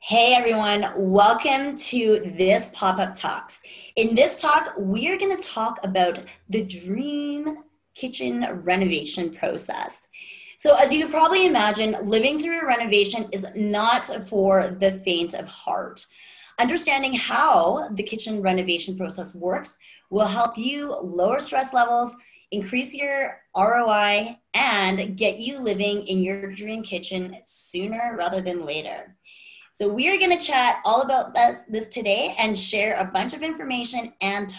Hey everyone, welcome to this pop-up talks. In this talk, we are going to talk about the dream kitchen renovation process. So as you can probably imagine, living through a renovation is not for the faint of heart. Understanding how the kitchen renovation process works will help you lower stress levels, increase your ROI, and get you living in your dream kitchen sooner rather than later. So we are going to chat all about this today and share a bunch of information and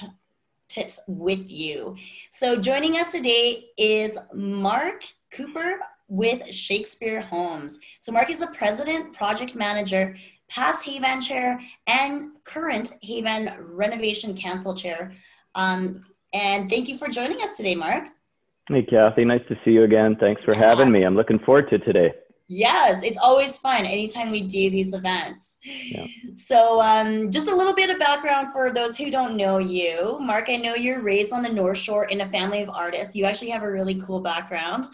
tips with you. So joining us today is Mark Cooper with Shakespeare Homes. So Mark is the president, project manager, past HAVAN chair, and current HAVAN renovation council chair. And thank you for joining us today, Mark. Hey, Kathy. Nice to see you again. Thanks for having me. I'm looking forward to today. Yes, it's always fun anytime we do these events. Yeah. So just a little bit of background for those who don't know you. Mark, I know you're raised on the North Shore in a family of artists. You actually have a really cool background.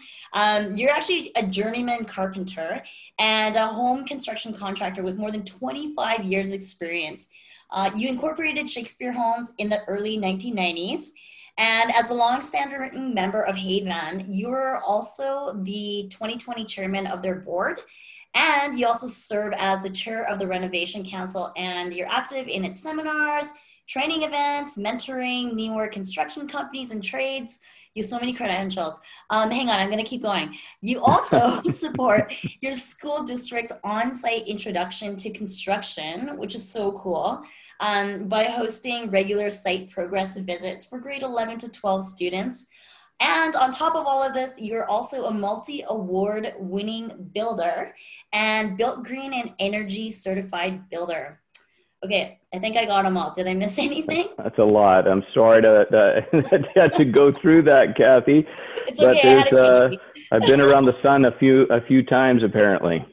You're actually a journeyman carpenter and a home construction contractor with more than 25 years experience. You incorporated Shakespeare Homes in the early 1990s. And as a long-standing member of HAVAN, you're also the 2020 chairman of their board, and you also serve as the chair of the Renovation Council, and you're active in its seminars, training events, mentoring newer construction companies and trades. You have so many credentials. Hang on, I'm going to keep going. You also support your school district's on-site introduction to construction, which is so cool. By hosting regular site progress visits for grade 11 to 12 students. And on top of all of this, you're also a multi-award winning builder and Built Green and Energy certified builder. Okay, I think I got them all. Did I miss anything? That's a lot. I'm sorry to go through that, Kathy. It's okay. I've been around the sun a few times, apparently.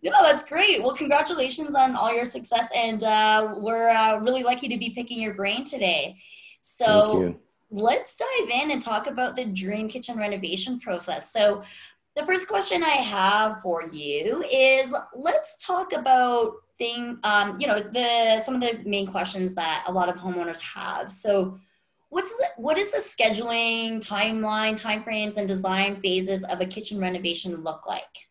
No, that's great. Well, congratulations on all your success, and we're really lucky to be picking your brain today. So let's dive in and talk about the dream kitchen renovation process. So the first question I have for you is, let's talk about some of the main questions that a lot of homeowners have. So what is the scheduling, timeline, timeframes, and design phases of a kitchen renovation look like?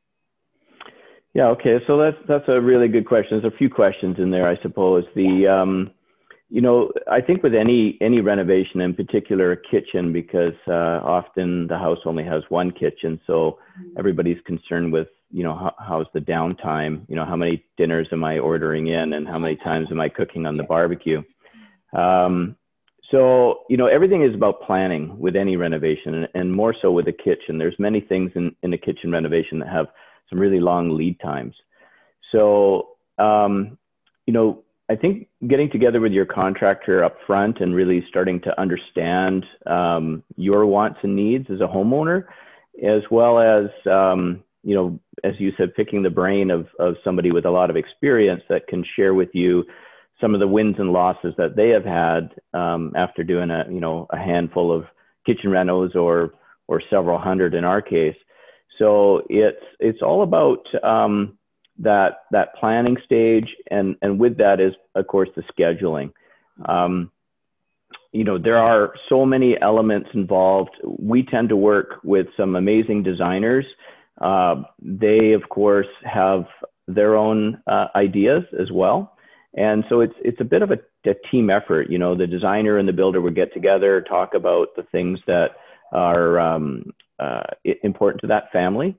Yeah, okay. So that's a really good question. There's a few questions in there, I suppose. I think with any renovation, in particular a kitchen, because often the house only has one kitchen, so everybody's concerned with, how's the downtime? How many dinners am I ordering in, and how many times am I cooking on the barbecue? So everything is about planning with any renovation, and more so with a kitchen. There's many things in a kitchen renovation that have some really long lead times. So, I think getting together with your contractor up front and really starting to understand your wants and needs as a homeowner, as well as, as you said, picking the brain of somebody with a lot of experience that can share with you some of the wins and losses that they have had after doing a handful of kitchen renos or several hundred in our case. So it's all about that planning stage, and with that is, of course, the scheduling. There are so many elements involved. We tend to work with some amazing designers. They, of course, have their own ideas as well. And so it's a bit of a team effort. The designer and the builder would get together, talk about the things that are important to that family.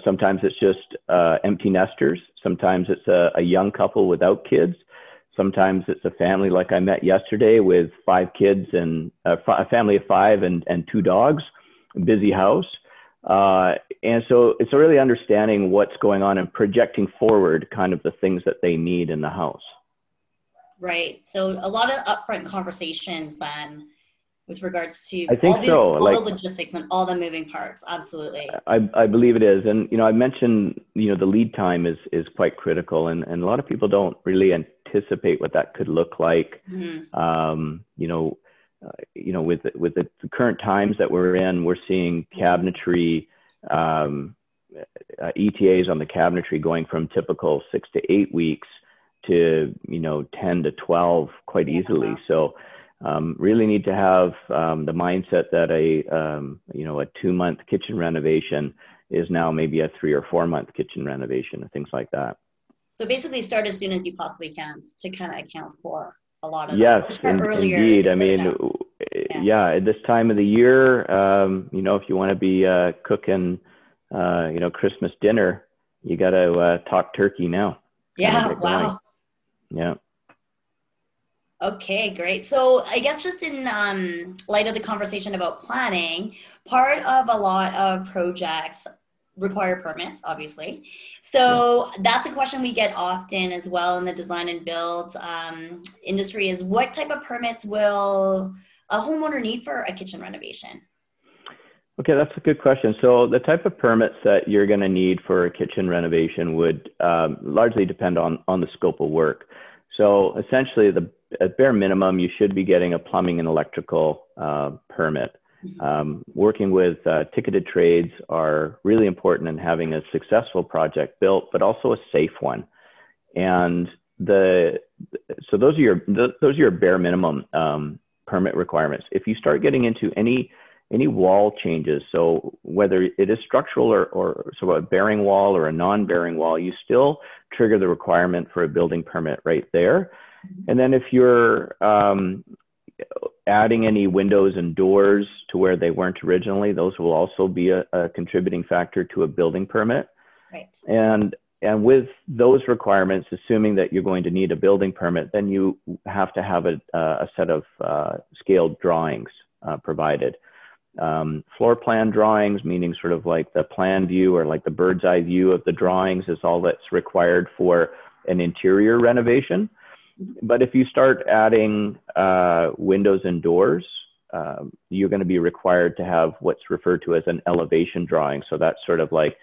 Sometimes it's just empty nesters. Sometimes it's a young couple without kids. Sometimes it's a family like I met yesterday with 5 kids and a family of 5 and 2 dogs, a busy house. And so it's really understanding what's going on and projecting forward kind of the things that they need in the house. Right. So a lot of upfront conversations then with regards to all the logistics and all the moving parts. Absolutely. I believe it is. And, I mentioned, the lead time is quite critical, and a lot of people don't really anticipate what that could look like. Mm-hmm. With the current times that we're in, we're seeing cabinetry, ETAs on the cabinetry going from typical 6 to 8 weeks to, 10 to 12 quite easily. So really need to have the mindset that a 2-month kitchen renovation is now maybe a 3 or 4 month kitchen renovation and things like that. So basically start as soon as you possibly can to kind of account for a lot of yes, that. indeed. I mean, at this time of the year, if you want to be cooking, Christmas dinner, you got to talk turkey now. Yeah. Wow. Yeah. Okay, great. So I guess just in light of the conversation about planning, part of a lot of projects require permits, obviously. So that's a question we get often as well in the design and build industry is what type of permits will a homeowner need for a kitchen renovation? Okay, that's a good question. So the type of permits that you're going to need for a kitchen renovation would largely depend on the scope of work. So essentially, at bare minimum, you should be getting a plumbing and electrical permit. Working with ticketed trades are really important in having a successful project built, but also a safe one. And so those are your bare minimum permit requirements. If you start getting into any wall changes, so whether it is structural or so a bearing wall or a non-bearing wall, you still trigger the requirement for a building permit right there. And then if you're adding any windows and doors to where they weren't originally, those will also be a contributing factor to a building permit. Right. And with those requirements, assuming that you're going to need a building permit, then you have to have a set of scaled drawings provided. Floor plan drawings, meaning sort of like the plan view or like the bird's eye view of the drawings, is all that's required for an interior renovation. But if you start adding windows and doors, you're going to be required to have what's referred to as an elevation drawing. So that's sort of like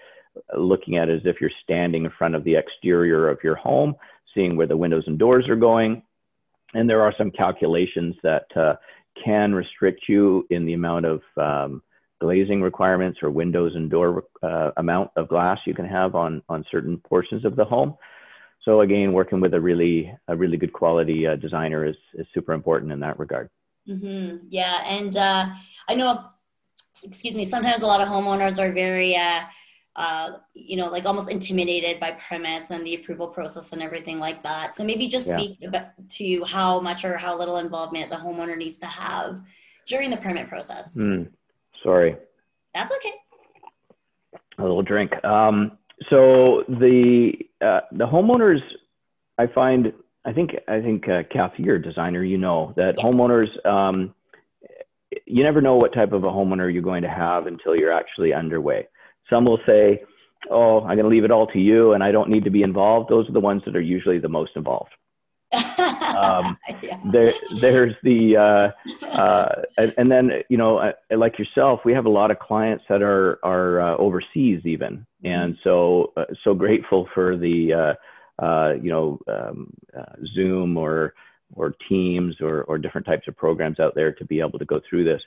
looking at it as if you're standing in front of the exterior of your home, seeing where the windows and doors are going. And there are some calculations that can restrict you in the amount of glazing requirements or windows and door amount of glass you can have on certain portions of the home. So again, working with a really good quality designer is super important in that regard. Mm-hmm. Yeah, and I know, sometimes a lot of homeowners are very, like almost intimidated by permits and the approval process and everything like that. So maybe just speak to how much or how little involvement the homeowner needs to have during the permit process. Sorry. That's okay. A little drink. So the homeowners, I think Kathy, you're a designer, that yes. Homeowners, you never know what type of a homeowner you're going to have until you're actually underway. Some will say, oh, I'm going to leave it all to you and I don't need to be involved. Those are the ones that are usually the most involved. There's the, and then, like yourself, we have a lot of clients that are overseas even. And so grateful for the, Zoom or Teams or different types of programs out there to be able to go through this.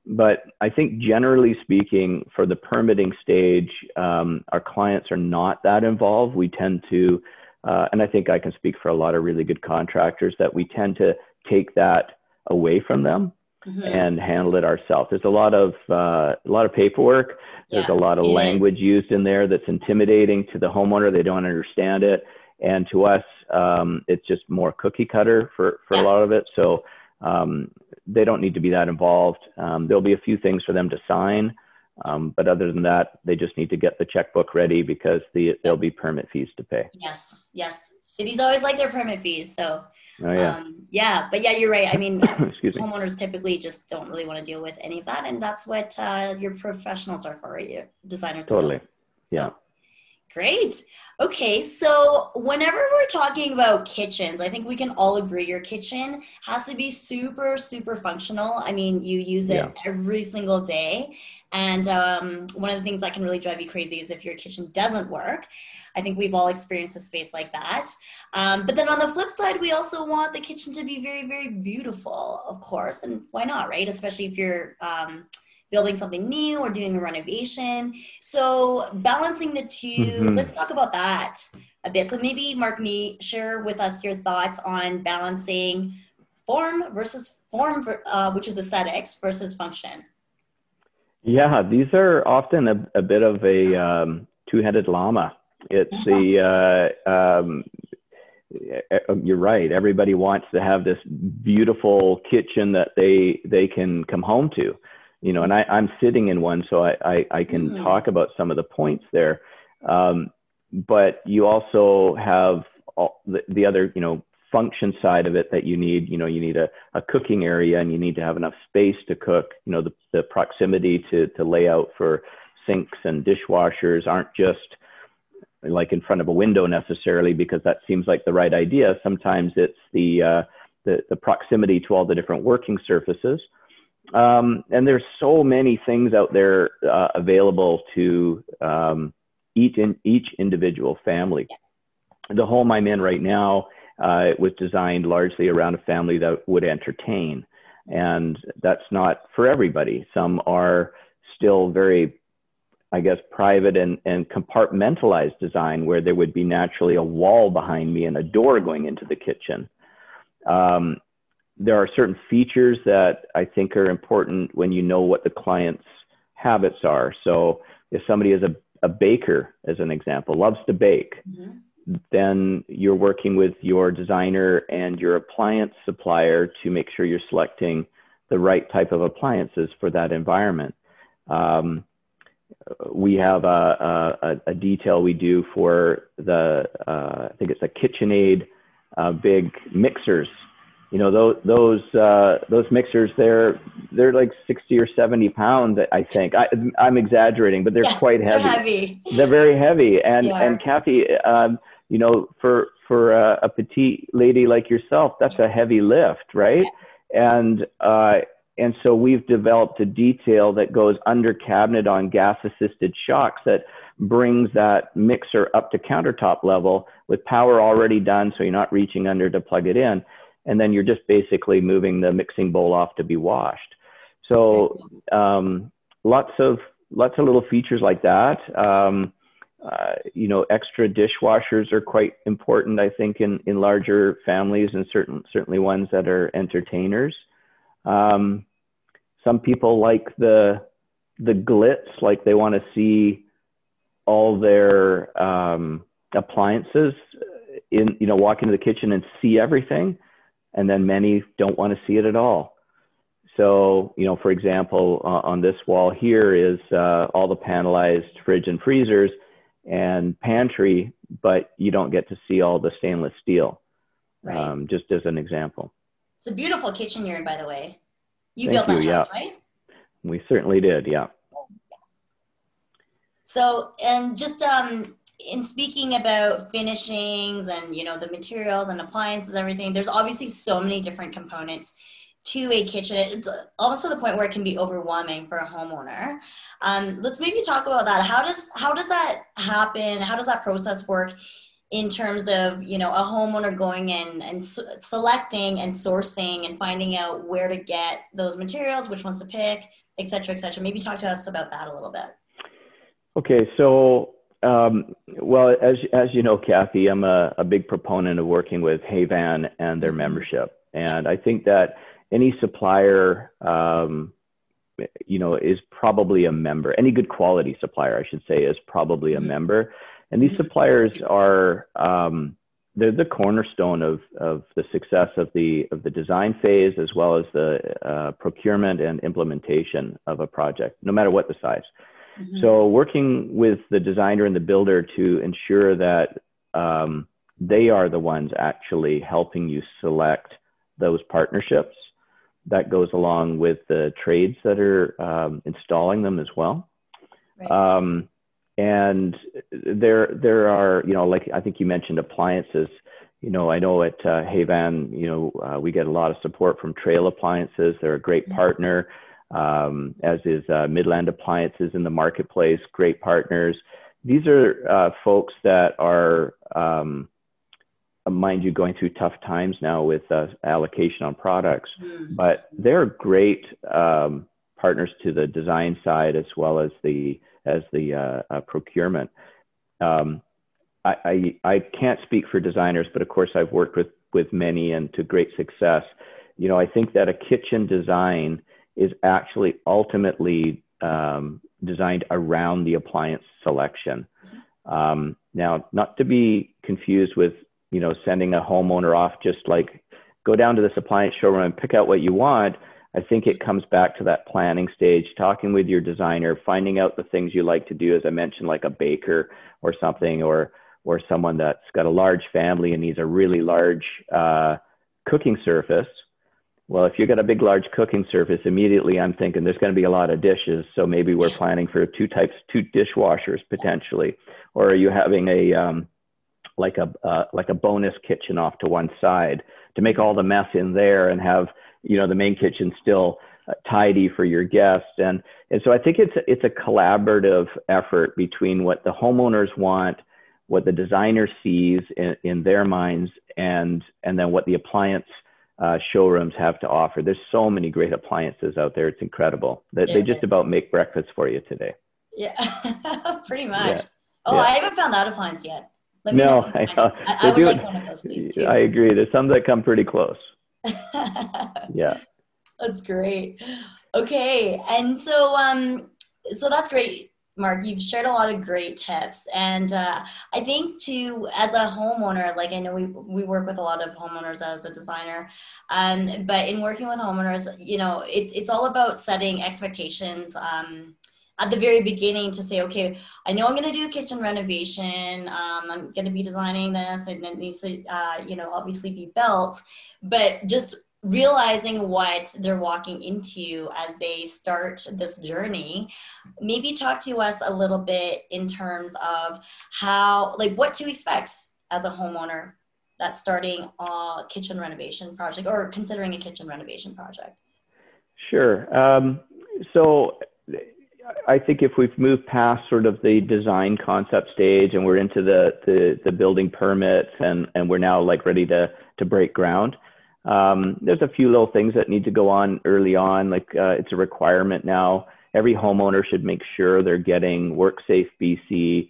But I think generally speaking, for the permitting stage, our clients are not that involved. We tend to, and I think I can speak for a lot of really good contractors, that we tend to take that away from them and handle it ourselves. There's a lot of paperwork. There's a lot of language used in there that's intimidating to the homeowner. They don't understand it. And to us, it's just more cookie cutter for a lot of it. So they don't need to be that involved. There'll be a few things for them to sign. But other than that, they just need to get the checkbook ready because there'll be permit fees to pay. Yes. Cities always like their permit fees. So, but you're right. I mean, homeowners typically just don't really want to deal with any of that. And that's what your professionals are for, your designers. Totally. So, great. Okay. So whenever we're talking about kitchens, I think we can all agree your kitchen has to be super, super functional. I mean, you use it every single day. And one of the things that can really drive you crazy is if your kitchen doesn't work. I think we've all experienced a space like that. But then on the flip side, we also want the kitchen to be very, very beautiful, of course. And why not, right? Especially if you're building something new or doing a renovation. So balancing the two, let's talk about that a bit. So maybe Mark, share with us your thoughts on balancing form, which is aesthetics, versus function. Yeah, these are often a bit of a two-headed llama. It's you're right. Everybody wants to have this beautiful kitchen that they can come home to, you know, and I'm sitting in one, so I can talk about some of the points there. But you also have the other, you know, function side of it that you need. You know, you need a cooking area, and you need to have enough space to cook. You know, the proximity to lay out for sinks and dishwashers aren't just like in front of a window necessarily, because that seems like the right idea. Sometimes it's the proximity to all the different working surfaces. And there's so many things out there available to each individual family. The home I'm in right now, it was designed largely around a family that would entertain. And that's not for everybody. Some are still very, I guess, private and compartmentalized design, where there would be naturally a wall behind me and a door going into the kitchen. There are certain features that I think are important when you know what the client's habits are. So if somebody is a baker, as an example, loves to bake, then you're working with your designer and your appliance supplier to make sure you're selecting the right type of appliances for that environment. We have a detail we do for I think it's a KitchenAid big mixers. You know, those mixers, they're like 60 or 70 pounds, I think. I'm exaggerating, but they're quite heavy. They're heavy. They're very heavy. And Kathy, you know, for a petite lady like yourself, that's a heavy lift, right? And so we've developed a detail that goes under cabinet on gas-assisted shocks that brings that mixer up to countertop level with power already done, so you're not reaching under to plug it in. And then you're just basically moving the mixing bowl off to be washed. So lots of little features like that. You know, extra dishwashers are quite important, I think, in larger families, and certainly ones that are entertainers. Some people like the glitz, like they want to see all their appliances walk into the kitchen and see everything. And then many don't want to see it at all. So, you know, for example, on this wall here is all the panelized fridge and freezers and pantry, but you don't get to see all the stainless steel, just as an example. It's a beautiful kitchen you're in, by the way. You Thank built you, that house, right? We certainly did, yeah. Yes. So, and just in speaking about finishings and, you know, the materials and appliances, everything, there's obviously so many different components to a kitchen. It's almost to the point where it can be overwhelming for a homeowner. Let's maybe talk about that. How does that happen? How does that process work in terms of, you know, a homeowner going in and selecting and sourcing and finding out where to get those materials, which ones to pick, et cetera, et cetera? Maybe talk to us about that a little bit. Okay, so well, as you know, Kathy, I'm a big proponent of working with HAVAN and their membership. And I think that any supplier, you know, is probably a member. Any good quality supplier, I should say, is probably a member. And these suppliers are, they're the cornerstone of the success of the design phase, as well as the procurement and implementation of a project, no matter what the size. So working with the designer and the builder to ensure that they are the ones actually helping you select those partnerships, that goes along with the trades that are installing them as well. Right. And there are, you know, like I think you mentioned appliances. You know, I know at HAVAN, you know, we get a lot of support from Trail Appliances. They're a great partner. As is Midland Appliances in the marketplace, great partners. These are folks that are, mind you, going through tough times now with allocation on products, but they're great partners to the design side as well as the procurement. I can't speak for designers, but of course I've worked with many and to great success. You know, I think that a kitchen design is actually ultimately designed around the appliance selection. Now, not to be confused with, you know, sending a homeowner off just like go down to this appliance showroom and pick out what you want. I think it comes back to that planning stage, talking with your designer, finding out the things you like to do, as I mentioned, like a baker or something, or someone that's got a large family and needs a really large cooking surface. Well, if you've got a big, large cooking surface, immediately I'm thinking there's going to be a lot of dishes. So maybe we're planning for two dishwashers potentially. Or are you having like a bonus kitchen off to one side to make all the mess in there and have, you know, the main kitchen still tidy for your guests. And so I think it's a collaborative effort between what the homeowners want, what the designer sees in their minds, and then what the appliance showrooms have to offer. There's so many great appliances out there. It's incredible. They just about make breakfast for you today. Yeah, pretty much. Yeah. Oh, yeah. I haven't found that appliance yet. Let me know. I would like one of those, please, too. I agree. There's some that come pretty close. Yeah. That's great. Okay. And so, so that's great, Mark. You've shared a lot of great tips. And I think too, as a homeowner, like I know we work with a lot of homeowners as a designer, but in working with homeowners, you know, it's all about setting expectations at the very beginning to say, okay, I know I'm going to do a kitchen renovation. I'm going to be designing this, and it needs to, you know, obviously be built, but just realizing what they're walking into as they start this journey. Maybe talk to us a little bit in terms of how, like, what to expect as a homeowner that's starting a kitchen renovation project or considering a kitchen renovation project. Sure. So I think if we've moved past sort of the design concept stage and we're into the building permits and we're now like ready to break ground, there's a few little things that need to go on early on. Like it's a requirement now. Every homeowner should make sure they're getting WorkSafe BC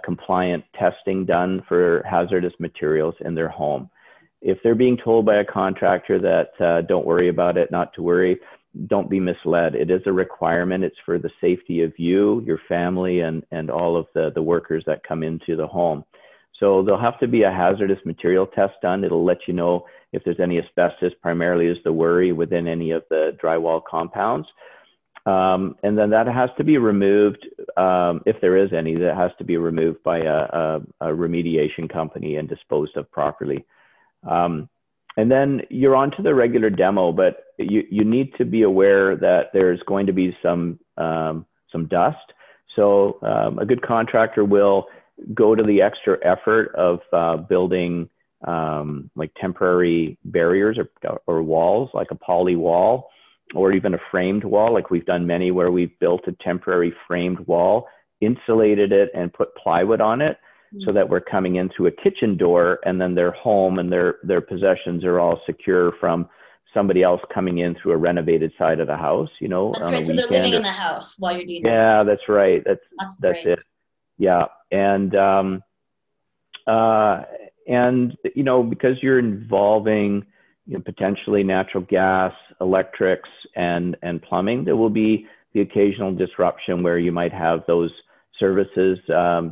compliant testing done for hazardous materials in their home. If they're being told by a contractor that don't worry about it, not to worry, don't be misled. It is a requirement. It's for the safety of you, your family, and all of the workers that come into the home. So there'll have to be a hazardous material test done. It'll let you know if there's any asbestos, primarily is the worry, within any of the drywall compounds. And then that has to be removed, if there is any, that has to be removed by a remediation company and disposed of properly. And then you're on to the regular demo, but you need to be aware that there's going to be some dust. So a good contractor will go to the extra effort of building like temporary barriers or walls, like a poly wall, or even a framed wall. Like we've done many where we've built a temporary framed wall, insulated it, and put plywood on it, so that we're coming into a kitchen door and then their home and their possessions are all secure from somebody else coming in through a renovated side of the house, you know. That's right. So they're living in the house while you're doing this. Yeah, that's right. That's it. Yeah. And you know, because you're involving, you know, potentially natural gas, electrics, and plumbing, there will be the occasional disruption where you might have those services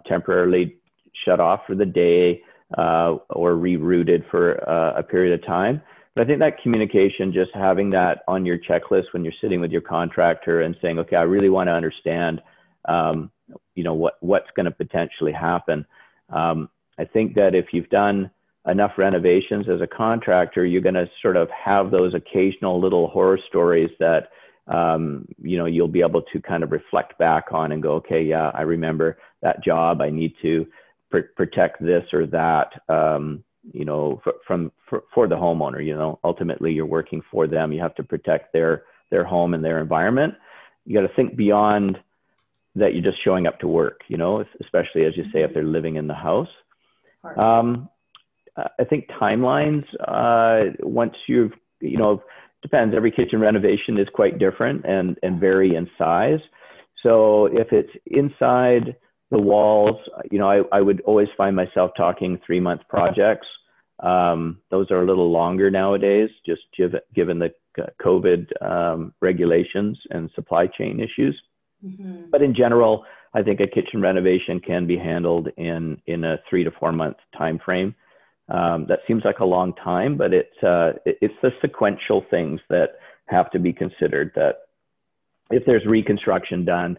temporarily shut off for the day or rerouted for a period of time. But I think that communication, just having that on your checklist when you're sitting with your contractor and saying, okay, I really want to understand, you know, what's going to potentially happen. I think that if you've done enough renovations as a contractor, you're going to sort of have those occasional little horror stories that, you know, you'll be able to kind of reflect back on and go, okay, yeah, I remember that job. I need to protect this or that, you know, for the homeowner. You know, ultimately you're working for them. You have to protect their home and their environment. You got to think beyond that. You're just showing up to work, you know, especially as you say, if they're living in the house. I think timelines, once you've, you know, depends. Every kitchen renovation is quite different and vary in size. So if it's inside the walls, you know, I would always find myself talking 3-month projects. Those are a little longer nowadays, just given the COVID regulations and supply chain issues. Mm-hmm. But in general, I think a kitchen renovation can be handled in a 3 to 4 month time frame. That seems like a long time, but it's the sequential things that have to be considered. That if there's reconstruction done,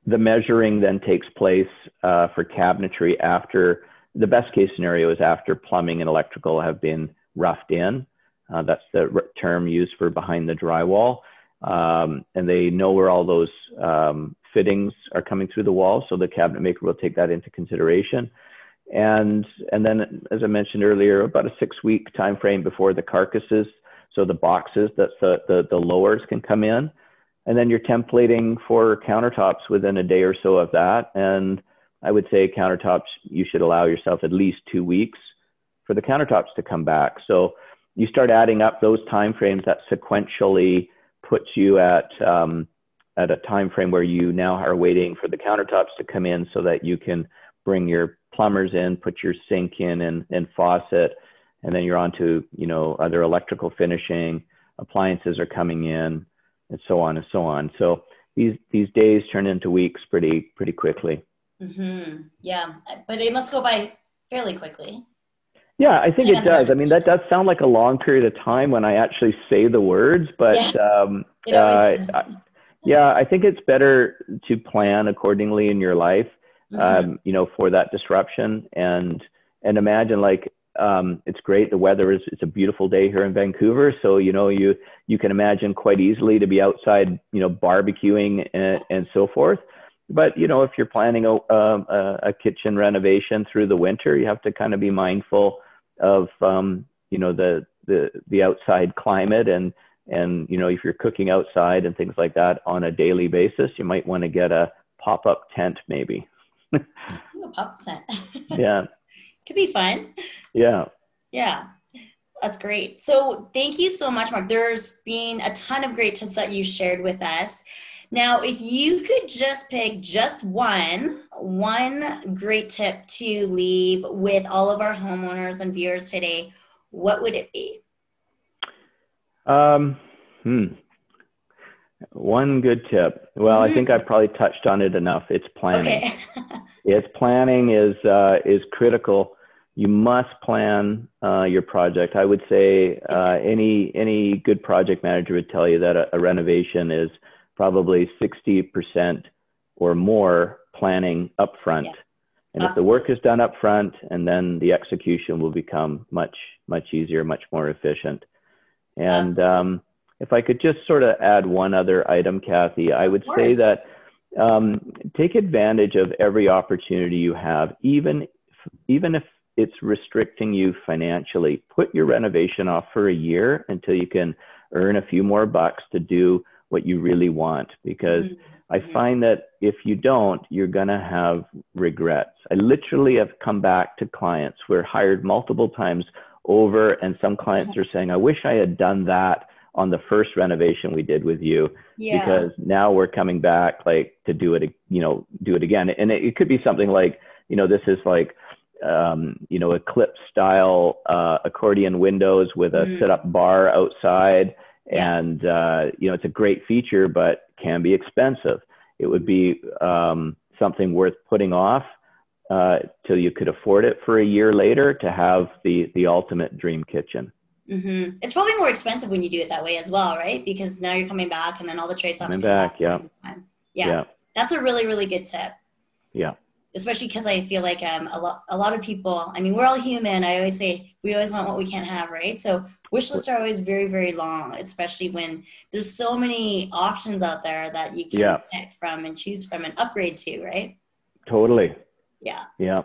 the measuring then takes place for cabinetry after, the best case scenario is after plumbing and electrical have been roughed in. That's the term used for behind the drywall. And they know where all those fittings are coming through the wall. So the cabinet maker will take that into consideration. And then, as I mentioned earlier, about a 6-week time frame before the carcasses, so the boxes, that's the lowers can come in. And then you're templating for countertops within a day or so of that. And I would say countertops, you should allow yourself at least 2 weeks for the countertops to come back. So you start adding up those timeframes, that sequentially puts you at a time frame where you now are waiting for the countertops to come in so that you can bring your plumbers in, put your sink in and faucet, and then you're on to, you know, other electrical finishing, appliances are coming in, and so on and so on. So these days turn into weeks pretty quickly. Mm-hmm. Yeah, but it must go by fairly quickly. Yeah, I think it does. I mean, that does sound like a long period of time when I actually say the words, but yeah, I think it's better to plan accordingly in your life, you know, for that disruption. And imagine, like, it's great. The weather it's a beautiful day here in Vancouver. So, you know, you can imagine quite easily to be outside, you know, barbecuing and so forth. But, you know, if you're planning a kitchen renovation through the winter, you have to kind of be mindful of, you know, the outside climate and, you know, if you're cooking outside and things like that on a daily basis, you might want to get a pop-up tent maybe. Ooh, a pop-up tent. Yeah. Could be fun. Yeah. Yeah. That's great. So thank you so much, Mark. There's been a ton of great tips that you shared with us. Now, if you could just pick just one great tip to leave with all of our homeowners and viewers today, what would it be? One good tip. Well, I think I've probably touched on it enough. It's planning. Okay. Planning is critical. You must plan your project. I would say any good project manager would tell you that a renovation is probably 60% or more planning upfront. Yeah. And absolutely. If the work is done upfront, and then the execution will become much easier, much more efficient. And if I could just sort of add one other item, Kathy, I would say that take advantage of every opportunity you have, even if it's restricting you financially. Put your renovation off for a year until you can earn a few more bucks to do what you really want, because I find that if you don't, you're going to have regrets. I literally have come back to clients who were hired multiple times over, and some clients are saying, I wish I had done that on the first renovation we did with you, because now we're coming back like to do it again. And it could be something like, you know, this is like, you know, eclipse style accordion windows with a sit-up bar outside. And, you know, it's a great feature, but can be expensive. It would be something worth putting off till you could afford it for a year later to have the ultimate dream kitchen. It's probably more expensive when you do it that way as well, right? Because now you're coming back and then all the trades have to come back. Yeah. That's a really, really good tip. Yeah. Especially because I feel like a lot of people, I mean, we're all human. I always say we always want what we can't have, right? So wish lists are always very, very long, especially when there's so many options out there that you can pick from and choose from and upgrade to, right? Totally. Yeah. Yeah.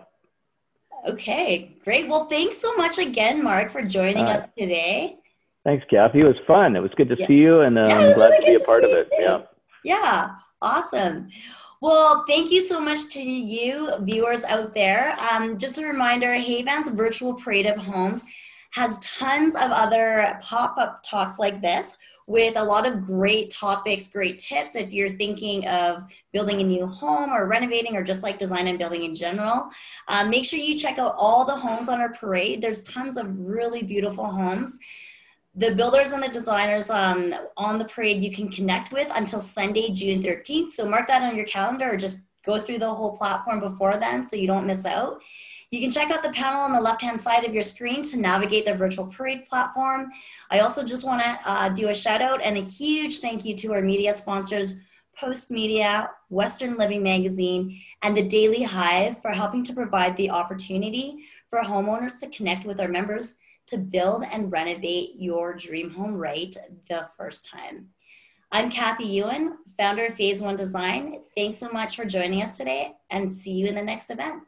Okay, great. Well, thanks so much again, Mark, for joining us today. Thanks, Kathy. It was fun. It was good to see you, and I'm glad to be a part of it. Yeah, awesome. Well, thank you so much to you viewers out there. Just a reminder, HAVAN's virtual parade of homes has tons of other pop-up talks like this with a lot of great topics, great tips if you're thinking of building a new home or renovating or just like design and building in general. Make sure you check out all the homes on our parade. There's tons of really beautiful homes. The builders and the designers on the parade you can connect with until Sunday, June 13th. So mark that on your calendar or just go through the whole platform before then so you don't miss out. You can check out the panel on the left-hand side of your screen to navigate the virtual parade platform. I also just want to do a shout out and a huge thank you to our media sponsors, Post Media, Western Living Magazine, and the Daily Hive for helping to provide the opportunity for homeowners to connect with our members to build and renovate your dream home right the first time. I'm Kathy Ewan, founder of Phase One Design. Thanks so much for joining us today and see you in the next event.